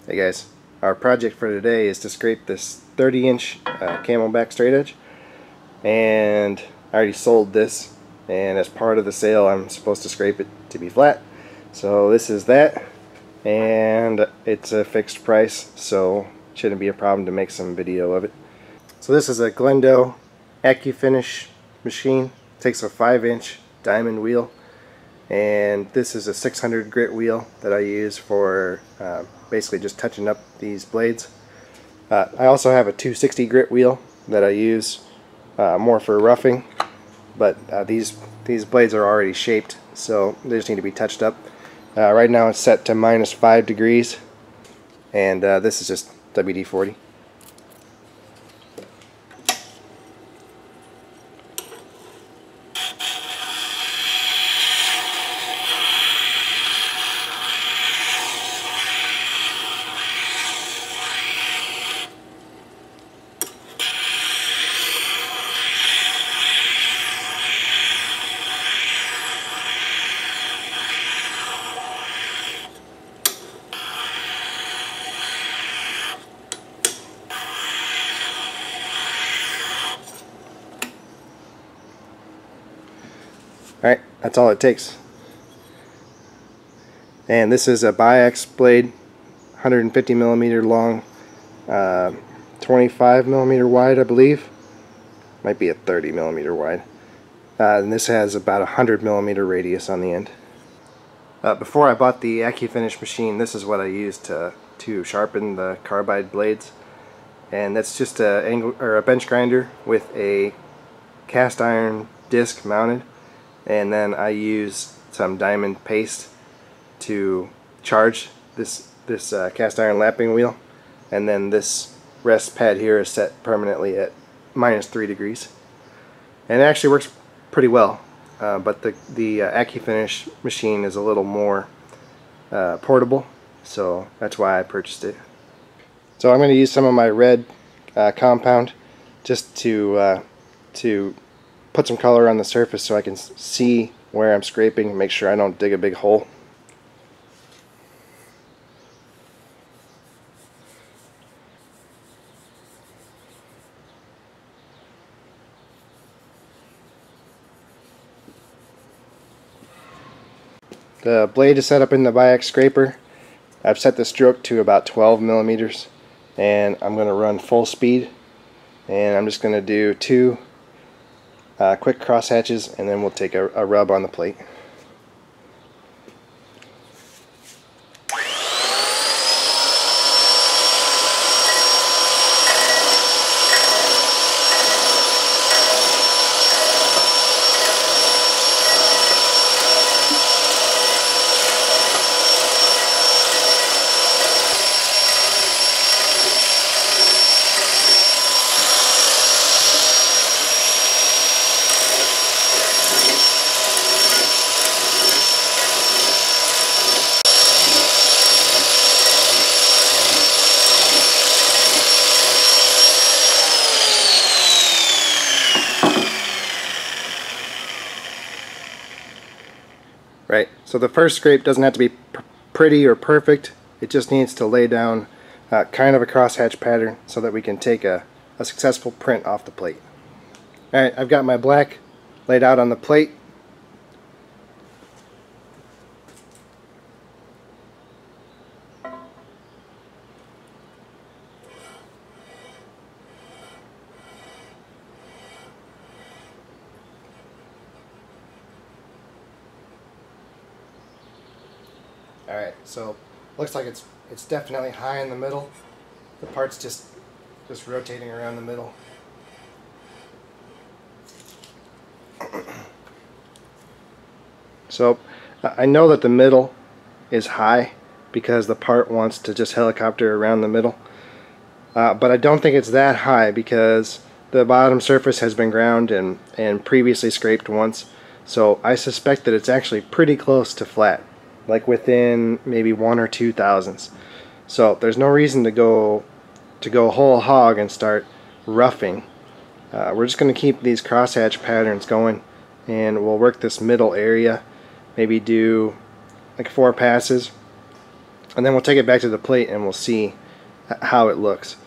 Hey guys, our project for today is to scrape this 30-inch Camelback straight edge, and I already sold this, and as part of the sale I'm supposed to scrape it to be flat. So this is that, and it's a fixed price, so it shouldn't be a problem to make some video of it. So this is a Glendo AccuFinish machine. It takes a 5-inch diamond wheel, and this is a 600 grit wheel that I use for basically just touching up these blades. I also have a 260 grit wheel that I use more for roughing, but these blades are already shaped, so they just need to be touched up. Right now it's set to -5 degrees, and this is just WD-40. Alright, that's all it takes. And this is a Biax blade, 150 millimeter long, 25 millimeter wide, I believe. Might be a 30 millimeter wide. And this has about a 100 millimeter radius on the end. Before I bought the AccuFinish machine, this is what I used to sharpen the carbide blades. And that's just a bench grinder with a cast iron disc mounted. And then I use some diamond paste to charge this cast iron lapping wheel, and then this rest pad here is set permanently at -3 degrees, and it actually works pretty well. But the AccuFinish machine is a little more portable, so that's why I purchased it. So I'm going to use some of my red compound just to put some color on the surface so I can see where I'm scraping and make sure I don't dig a big hole. The blade is set up in the Biax scraper. I've set the stroke to about 12 millimeters, and I'm going to run full speed, and I'm just going to do 2 quick cross hatches, and then we'll take a rub on the plate. Right, so the first scrape doesn't have to be pretty or perfect. It just needs to lay down kind of a crosshatch pattern so that we can take a successful print off the plate. Alright, I've got my black laid out on the plate. Alright, so looks like it's definitely high in the middle. The part's just rotating around the middle. So I know that the middle is high because the part wants to just helicopter around the middle. But I don't think it's that high because the bottom surface has been ground and previously scraped once. So I suspect that it's actually pretty close to flat, like within maybe 1 or 2 thousandths. So there's no reason to go whole hog and start roughing. We're just going to keep these crosshatch patterns going, and we'll work this middle area, maybe do like 4 passes, and then we'll take it back to the plate and we'll see how it looks.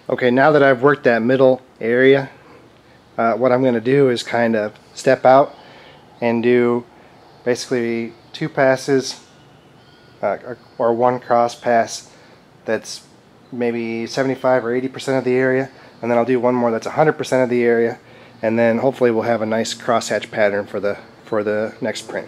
Okay, now that I've worked that middle area, what I'm going to do is kind of step out and do basically 2 passes or 1 cross pass that's maybe 75 or 80% of the area, and then I'll do 1 more that's 100% of the area, and then hopefully we'll have a nice crosshatch pattern for the next print.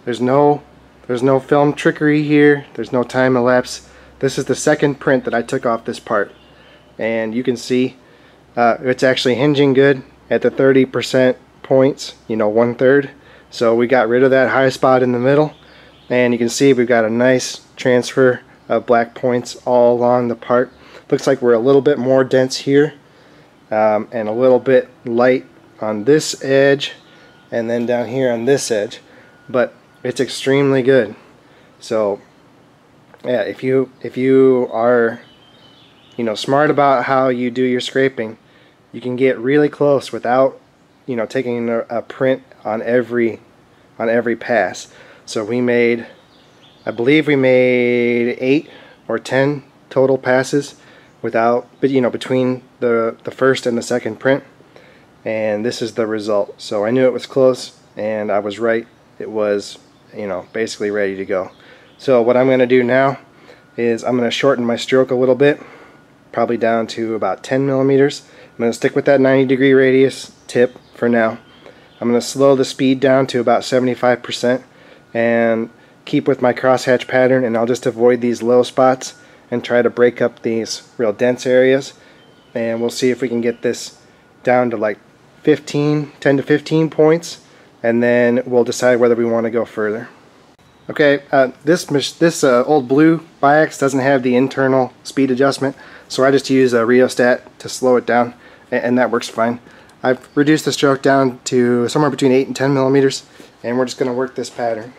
There's no film trickery here. There's no time elapse. This is the second print that I took off this part, and you can see it's actually hinging good at the 30% points, you know, 1/3. So we got rid of that high spot in the middle, and you can see we've got a nice transfer of black points all along the part. Looks like we're a little bit more dense here, and a little bit light on this edge, and then down here on this edge, but it's extremely good. So yeah, if you are, you know, smart about how you do your scraping, you can get really close without, you know, taking a print on every pass. So we made, I believe we made 8 or 10 total passes without, but you know, between the first and the second print, and this is the result. So I knew it was close, and I was right. It was, you know, basically ready to go. So what I'm going to do now is I'm going to shorten my stroke a little bit, probably down to about 10 millimeters. I'm going to stick with that 90-degree radius tip for now. I'm going to slow the speed down to about 75% and keep with my crosshatch pattern, and I'll just avoid these low spots and try to break up these real dense areas, and we'll see if we can get this down to like 10 to 15 points, and then we'll decide whether we want to go further. Okay, this old blue Biax doesn't have the internal speed adjustment, so I just use a rheostat to slow it down, and that works fine. I've reduced the stroke down to somewhere between 8 and 10 millimeters, and we're just going to work this pattern.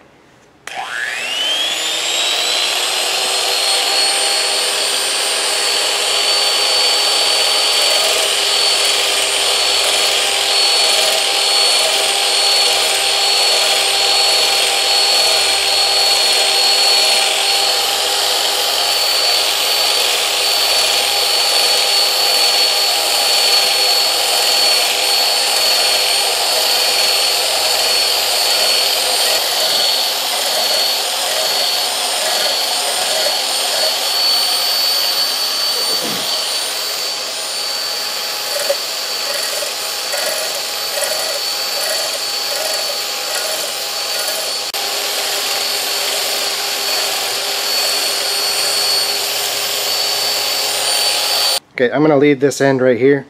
Okay, I'm going to leave this end right here.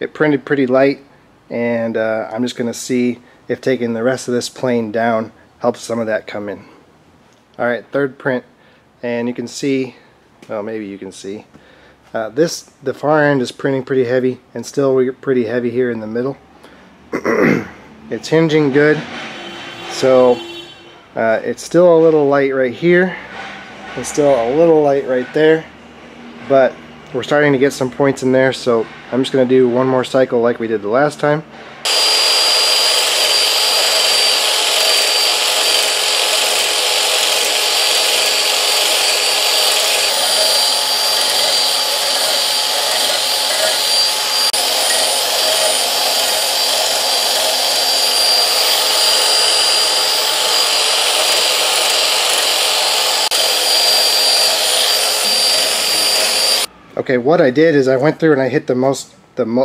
It printed pretty light, and I'm just going to see if taking the rest of this plane down helps some of that come in. Alright, third print, and you can see, well, maybe you can see, the far end is printing pretty heavy, and still we're pretty heavy here in the middle. It's hinging good, so it's still a little light right here, and still a little light right there, but we're starting to get some points in there, so I'm just going to do one more cycle like we did the last time. Okay, what I did is I went through and I hit the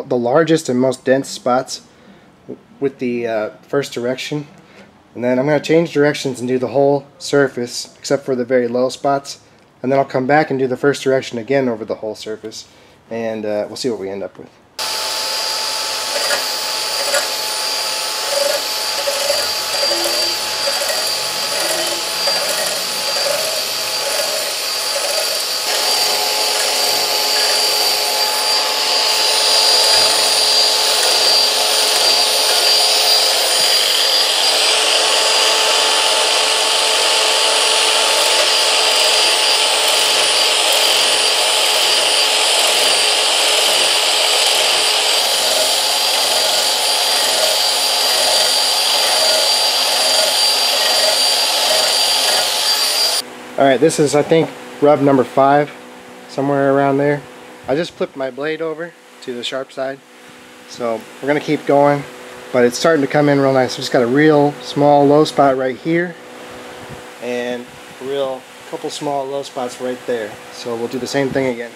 largest and most dense spots with the first direction, and then I'm going to change directions and do the whole surface except for the very low spots, and then I'll come back and do the first direction again over the whole surface, and we'll see what we end up with. Alright, this is, I think, rub number 5, somewhere around there. I just flipped my blade over to the sharp side, so we're going to keep going, but it's starting to come in real nice. We just got a real small low spot right here, and a real couple small low spots right there. So we'll do the same thing again.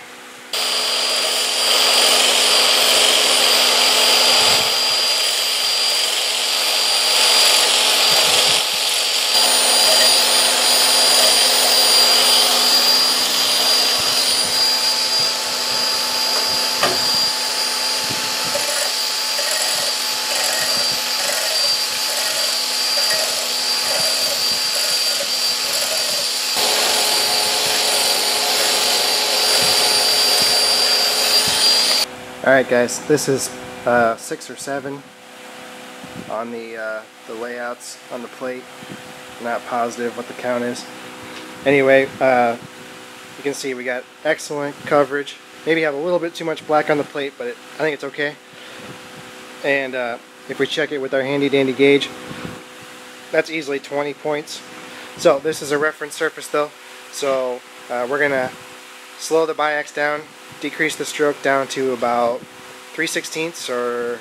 Alright guys, this is 6 or 7 on the layouts on the plate. I'm not positive what the count is. Anyway, you can see we got excellent coverage. Maybe have a little bit too much black on the plate, but I think it's okay. And if we check it with our handy dandy gauge, that's easily 20 points. So this is a reference surface though, so we're going to slow the Biax down, decrease the stroke down to about 3/16 or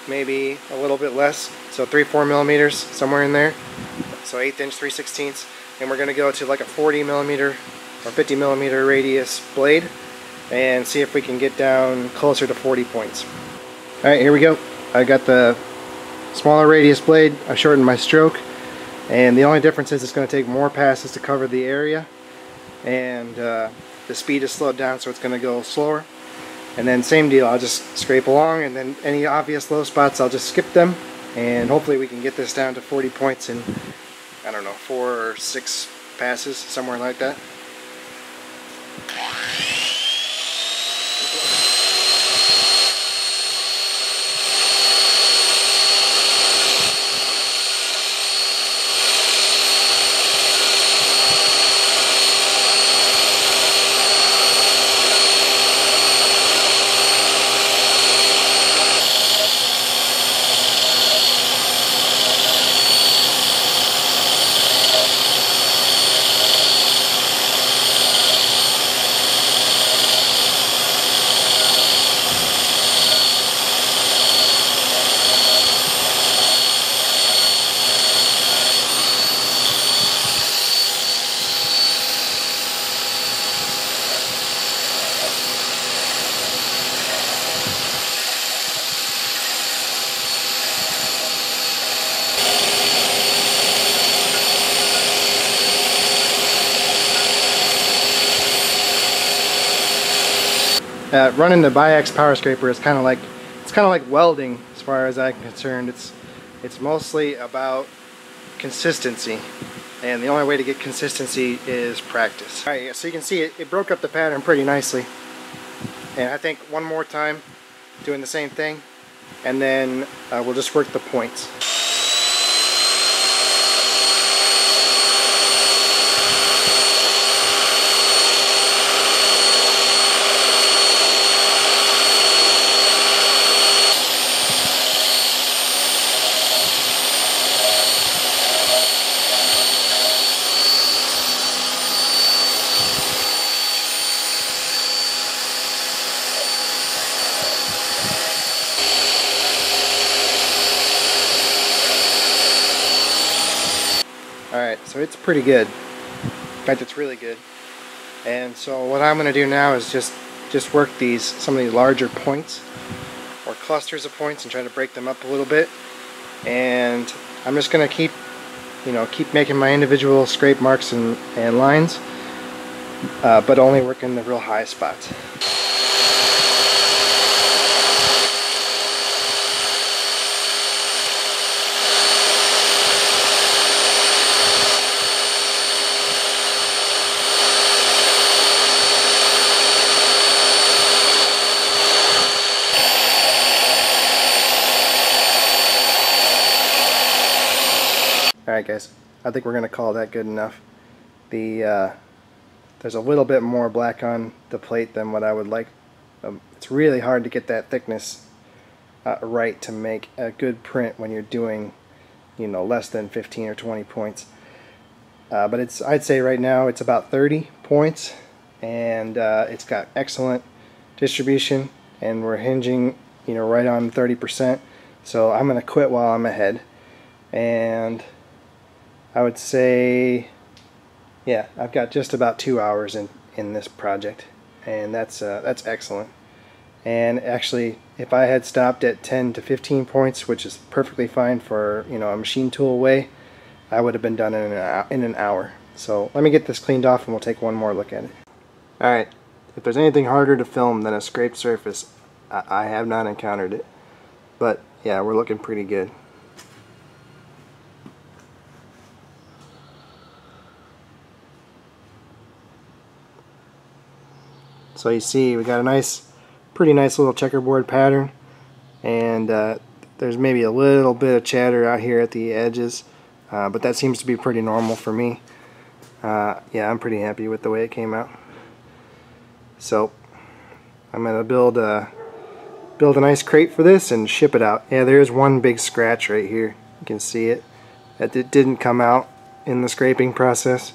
maybe a little bit less, so 3-4 millimeters, somewhere in there, so 1/8 inch 3/16, and we're going to go to like a 40 millimeter or 50 millimeter radius blade and see if we can get down closer to 40 points. Alright, here we go. I got the smaller radius blade, I shortened my stroke, and the only difference is it's going to take more passes to cover the area, and the speed is slowed down, so it's going to go slower. And then same deal, I'll just scrape along, and then any obvious low spots I'll just skip them, and hopefully we can get this down to 40 points in, I don't know, 4 or 6 passes, somewhere like that. Running the Biax power scraper is kind of like welding as far as I'm concerned. It's mostly about consistency, and the only way to get consistency is practice. Alright, yeah, so you can see it broke up the pattern pretty nicely, and I think one more time doing the same thing, and then we'll just work the points. Alright, so it's pretty good. In fact, it's really good. And so what I'm going to do now is just work some of these larger points or clusters of points and try to break them up a little bit. And I'm just going to keep making my individual scrape marks and lines, but only working the real high spots. Alright guys, I think we're going to call that good enough. There's a little bit more black on the plate than what I would like. It's really hard to get that thickness right to make a good print when you're doing less than 15 or 20 points. But I'd say right now it's about 30 points, and it's got excellent distribution, and we're hinging right on 30%. So I'm going to quit while I'm ahead, and I would say, yeah, I've got just about 2 hours in this project, and that's excellent. And actually, if I had stopped at 10 to 15 points, which is perfectly fine for a machine tool way, I would have been done in an hour. So let me get this cleaned off, and we'll take one more look at it. All right, if there's anything harder to film than a scraped surface, I have not encountered it. But yeah, we're looking pretty good. So you see we got a pretty nice little checkerboard pattern, and there's maybe a little bit of chatter out here at the edges, but that seems to be pretty normal for me. Yeah, I'm pretty happy with the way it came out. So I'm gonna build a nice crate for this and ship it out. Yeah, there's one big scratch right here. You can see it. It didn't come out in the scraping process,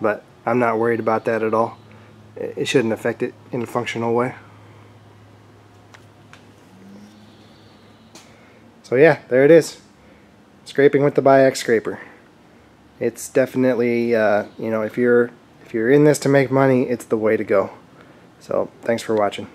but I'm not worried about that at all. It shouldn't affect it in a functional way. So yeah, there it is. Scraping with the Biax scraper. It's definitely, if you're in this to make money, it's the way to go. So thanks for watching.